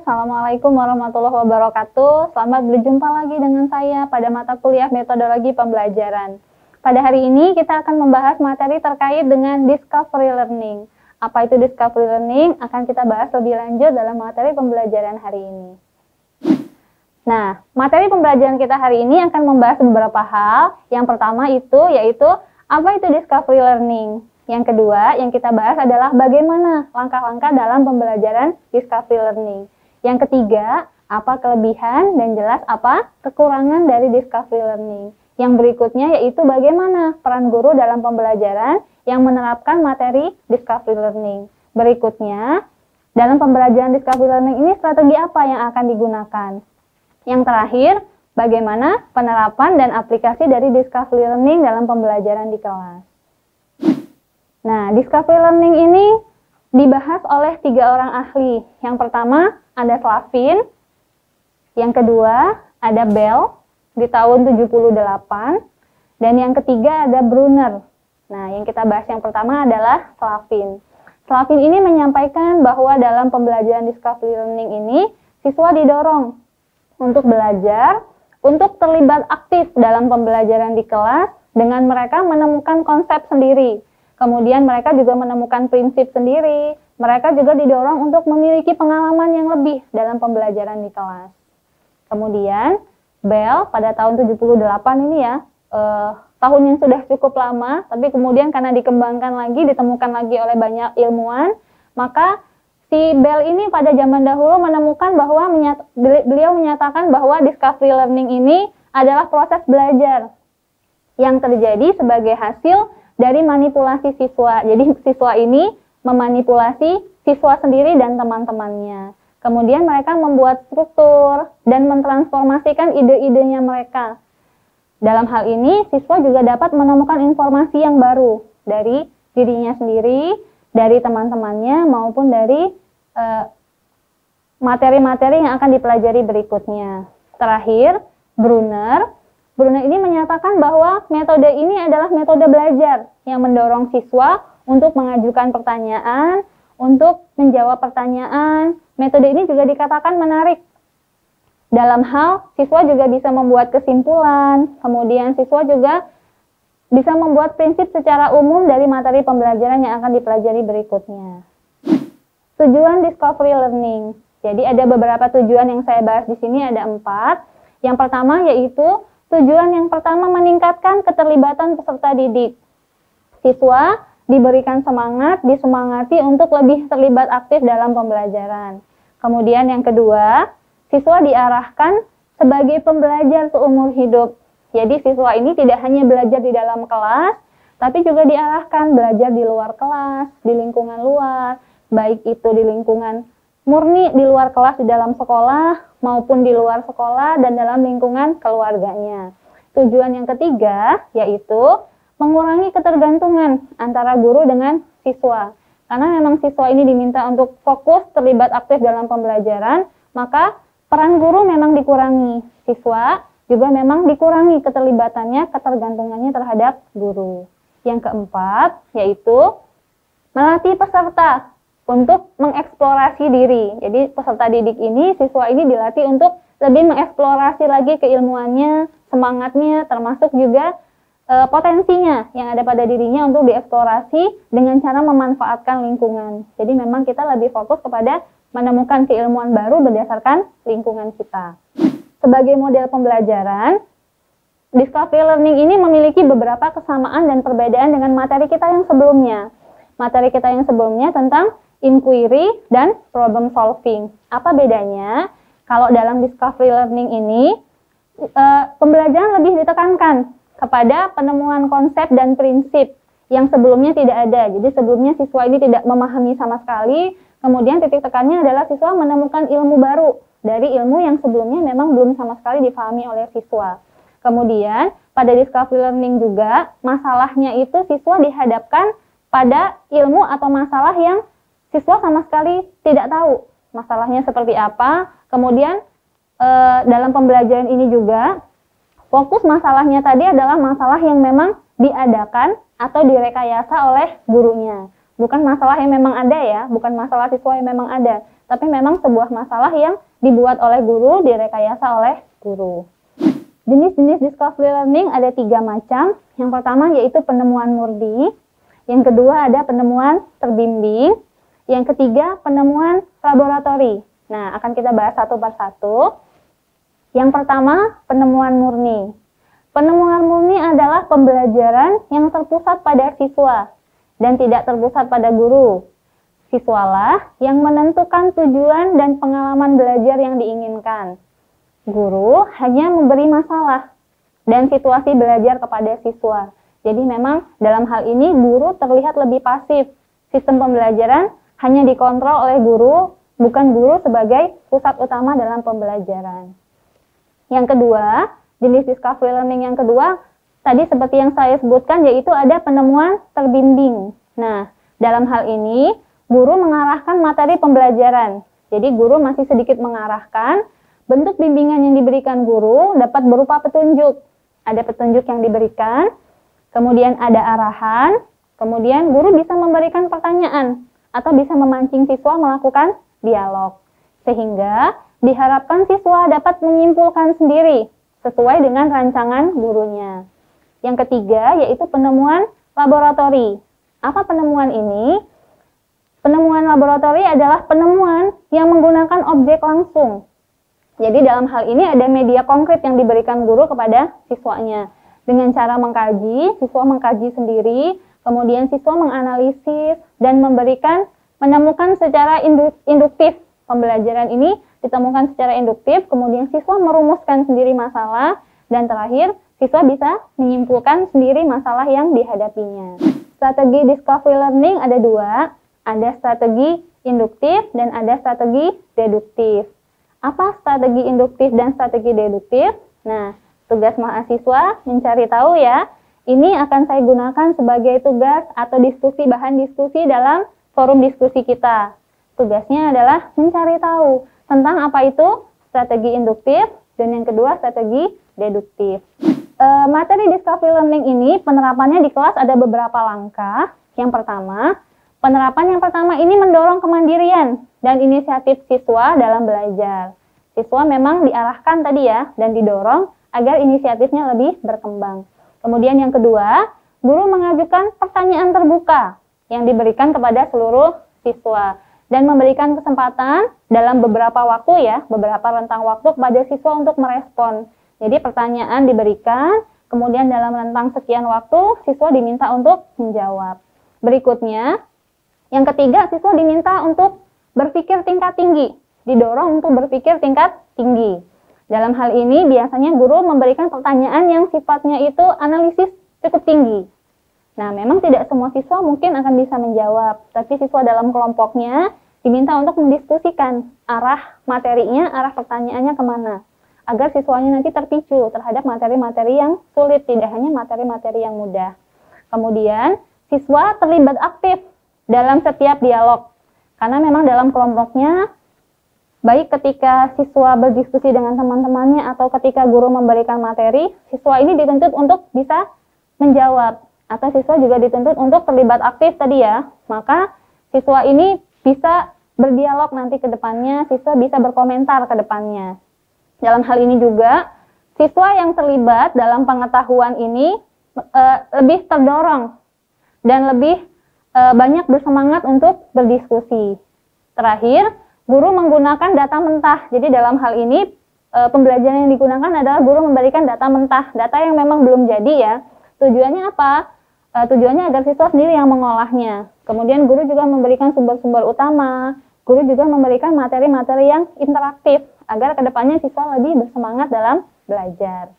Assalamualaikum warahmatullahi wabarakatuh. Selamat berjumpa lagi dengan saya pada mata kuliah metodologi pembelajaran. Pada hari ini kita akan membahas materi terkait dengan discovery learning. Apa itu discovery learning? Akan kita bahas lebih lanjut dalam materi pembelajaran hari ini. Nah, materi pembelajaran kita hari ini akan membahas beberapa hal. Yang pertama yaitu apa itu discovery learning? Yang kedua, yang kita bahas adalah bagaimana langkah-langkah dalam pembelajaran discovery learning. Yang ketiga, apa kelebihan dan jelas apa kekurangan dari discovery learning. Yang berikutnya yaitu bagaimana peran guru dalam pembelajaran yang menerapkan materi discovery learning. Berikutnya, dalam pembelajaran discovery learning ini strategi apa yang akan digunakan. Yang terakhir, bagaimana penerapan dan aplikasi dari discovery learning dalam pembelajaran di kelas. Nah, discovery learning ini dibahas oleh 3 orang ahli. Yang pertama ada Slavin, yang kedua ada Bell di tahun 78, dan yang ketiga ada Brunner. Nah, yang kita bahas yang pertama adalah Slavin. Slavin ini menyampaikan bahwa dalam pembelajaran discovery learning ini, siswa didorong untuk belajar, untuk terlibat aktif dalam pembelajaran di kelas dengan mereka menemukan konsep sendiri. Kemudian mereka juga menemukan prinsip sendiri. Mereka juga didorong untuk memiliki pengalaman yang lebih dalam pembelajaran di kelas. Kemudian Bell pada tahun 78 ini tahun yang sudah cukup lama, tapi kemudian karena dikembangkan lagi, ditemukan lagi oleh banyak ilmuwan, maka si Bell ini pada zaman dahulu menemukan bahwa beliau menyatakan bahwa discovery learning ini adalah proses belajar yang terjadi sebagai hasil dari manipulasi siswa. Jadi siswa ini memanipulasi siswa sendiri dan teman-temannya. Kemudian mereka membuat struktur dan mentransformasikan ide-idenya mereka. Dalam hal ini, siswa juga dapat menemukan informasi yang baru dari dirinya sendiri, dari teman-temannya, maupun dari materi-materi yang akan dipelajari berikutnya. Terakhir, Brunner ini menyatakan bahwa metode ini adalah metode belajar yang mendorong siswa untuk mengajukan pertanyaan, untuk menjawab pertanyaan. Metode ini juga dikatakan menarik. Dalam hal, siswa juga bisa membuat kesimpulan, kemudian siswa juga bisa membuat prinsip secara umum dari materi pembelajaran yang akan dipelajari berikutnya. Tujuan discovery learning. Jadi ada beberapa tujuan yang saya bahas di sini, ada 4. Yang pertama yaitu tujuan yang pertama meningkatkan keterlibatan peserta didik. Siswa diberikan semangat, disemangati untuk lebih terlibat aktif dalam pembelajaran. Kemudian yang kedua, siswa diarahkan sebagai pembelajar seumur hidup. Jadi siswa ini tidak hanya belajar di dalam kelas, tapi juga diarahkan belajar di luar kelas, di lingkungan luar, baik itu di lingkungan murni di luar kelas di dalam sekolah maupun di luar sekolah dan dalam lingkungan keluarganya. Tujuan yang ketiga yaitu mengurangi ketergantungan antara guru dengan siswa. Karena memang siswa ini diminta untuk fokus terlibat aktif dalam pembelajaran, maka peran guru memang dikurangi. Siswa juga memang dikurangi keterlibatannya, ketergantungannya terhadap guru. Yang keempat yaitu melatih peserta untuk mengeksplorasi diri. Jadi peserta didik ini, siswa ini dilatih untuk lebih mengeksplorasi lagi keilmuannya, semangatnya, termasuk juga potensinya yang ada pada dirinya untuk dieksplorasi dengan cara memanfaatkan lingkungan. Jadi memang kita lebih fokus kepada menemukan keilmuan baru berdasarkan lingkungan kita. Sebagai model pembelajaran, discovery learning ini memiliki beberapa kesamaan dan perbedaan dengan materi kita yang sebelumnya. Materi kita yang sebelumnya tentang inquiry dan problem solving. Apa bedanya? Kalau dalam discovery learning ini, pembelajaran lebih ditekankan kepada penemuan konsep dan prinsip yang sebelumnya tidak ada. Jadi sebelumnya siswa ini tidak memahami sama sekali, kemudian titik tekannya adalah siswa menemukan ilmu baru dari ilmu yang sebelumnya memang belum sama sekali dipahami oleh siswa. Kemudian pada discovery learning juga, masalahnya itu siswa dihadapkan pada ilmu atau masalah yang siswa sama sekali tidak tahu masalahnya seperti apa. Kemudian dalam pembelajaran ini juga fokus masalahnya tadi adalah masalah yang memang diadakan atau direkayasa oleh gurunya. Bukan masalah yang memang ada ya, bukan masalah siswa yang memang ada, tapi memang sebuah masalah yang dibuat oleh guru, direkayasa oleh guru. Jenis-jenis discovery learning ada 3 macam. Yang pertama yaitu penemuan murni, yang kedua ada penemuan terbimbing, yang ketiga penemuan laboratori. Nah, akan kita bahas satu persatu. Yang pertama, penemuan murni. Penemuan murni adalah pembelajaran yang terpusat pada siswa dan tidak terpusat pada guru. Siswalah yang menentukan tujuan dan pengalaman belajar yang diinginkan. Guru hanya memberi masalah dan situasi belajar kepada siswa. Jadi memang dalam hal ini guru terlihat lebih pasif. Sistem pembelajaran hanya dikontrol oleh guru, bukan guru sebagai pusat utama dalam pembelajaran. Yang kedua, jenis discovery learning yang kedua, tadi seperti yang saya sebutkan, yaitu ada penemuan terbimbing. Nah, dalam hal ini, guru mengarahkan materi pembelajaran. Jadi guru masih sedikit mengarahkan. Bentuk bimbingan yang diberikan guru dapat berupa petunjuk. Ada petunjuk yang diberikan, kemudian ada arahan, kemudian guru bisa memberikan pertanyaan atau bisa memancing siswa melakukan dialog. Sehingga diharapkan siswa dapat menyimpulkan sendiri sesuai dengan rancangan gurunya. Yang ketiga yaitu penemuan laboratori. Apa penemuan ini? Penemuan laboratori adalah penemuan yang menggunakan objek langsung. Jadi dalam hal ini ada media konkret yang diberikan guru kepada siswanya. Dengan cara mengkaji, siswa mengkaji sendiri, kemudian siswa menganalisis dan menemukan secara induktif. Pembelajaran ini ditemukan secara induktif, kemudian siswa merumuskan sendiri masalah, dan terakhir siswa bisa menyimpulkan sendiri masalah yang dihadapinya. Strategi discovery learning ada 2, ada strategi induktif dan ada strategi deduktif. Apa strategi induktif dan strategi deduktif? Nah, tugas mahasiswa mencari tahu ya. Ini akan saya gunakan sebagai tugas atau diskusi, bahan diskusi dalam forum diskusi kita. Tugasnya adalah mencari tahu tentang apa itu strategi induktif dan yang kedua strategi deduktif. Materi discovery learning ini penerapannya di kelas ada beberapa langkah. Yang pertama, penerapan yang pertama ini mendorong kemandirian dan inisiatif siswa dalam belajar. Siswa memang diarahkan tadi ya dan didorong agar inisiatifnya lebih berkembang. Kemudian yang kedua, guru mengajukan pertanyaan terbuka yang diberikan kepada seluruh siswa dan memberikan kesempatan dalam beberapa waktu ya, beberapa rentang waktu kepada siswa untuk merespon. Jadi pertanyaan diberikan, kemudian dalam rentang sekian waktu siswa diminta untuk menjawab. Berikutnya, yang ketiga, siswa diminta untuk berpikir tingkat tinggi, didorong untuk berpikir tingkat tinggi. Dalam hal ini biasanya guru memberikan pertanyaan yang sifatnya itu analisis cukup tinggi. Nah, memang tidak semua siswa mungkin akan bisa menjawab, tapi siswa dalam kelompoknya diminta untuk mendiskusikan arah materinya, arah pertanyaannya kemana, agar siswanya nanti terpicu terhadap materi-materi yang sulit, tidak hanya materi-materi yang mudah. Kemudian, siswa terlibat aktif dalam setiap dialog, karena memang dalam kelompoknya, baik ketika siswa berdiskusi dengan teman-temannya atau ketika guru memberikan materi, siswa ini dituntut untuk bisa menjawab, atau siswa juga dituntut untuk terlibat aktif tadi ya. Maka siswa ini bisa berdialog nanti ke depannya, siswa bisa berkomentar ke depannya. Dalam hal ini juga, siswa yang terlibat dalam pengetahuan ini lebih terdorong dan lebih banyak bersemangat untuk berdiskusi. Terakhir, guru menggunakan data mentah. Jadi dalam hal ini, pembelajaran yang digunakan adalah guru memberikan data mentah, data yang memang belum jadi ya. Tujuannya apa? Tujuannya agar siswa sendiri yang mengolahnya. Kemudian guru juga memberikan sumber-sumber utama, guru juga memberikan materi-materi yang interaktif, agar kedepannya siswa lebih bersemangat dalam belajar.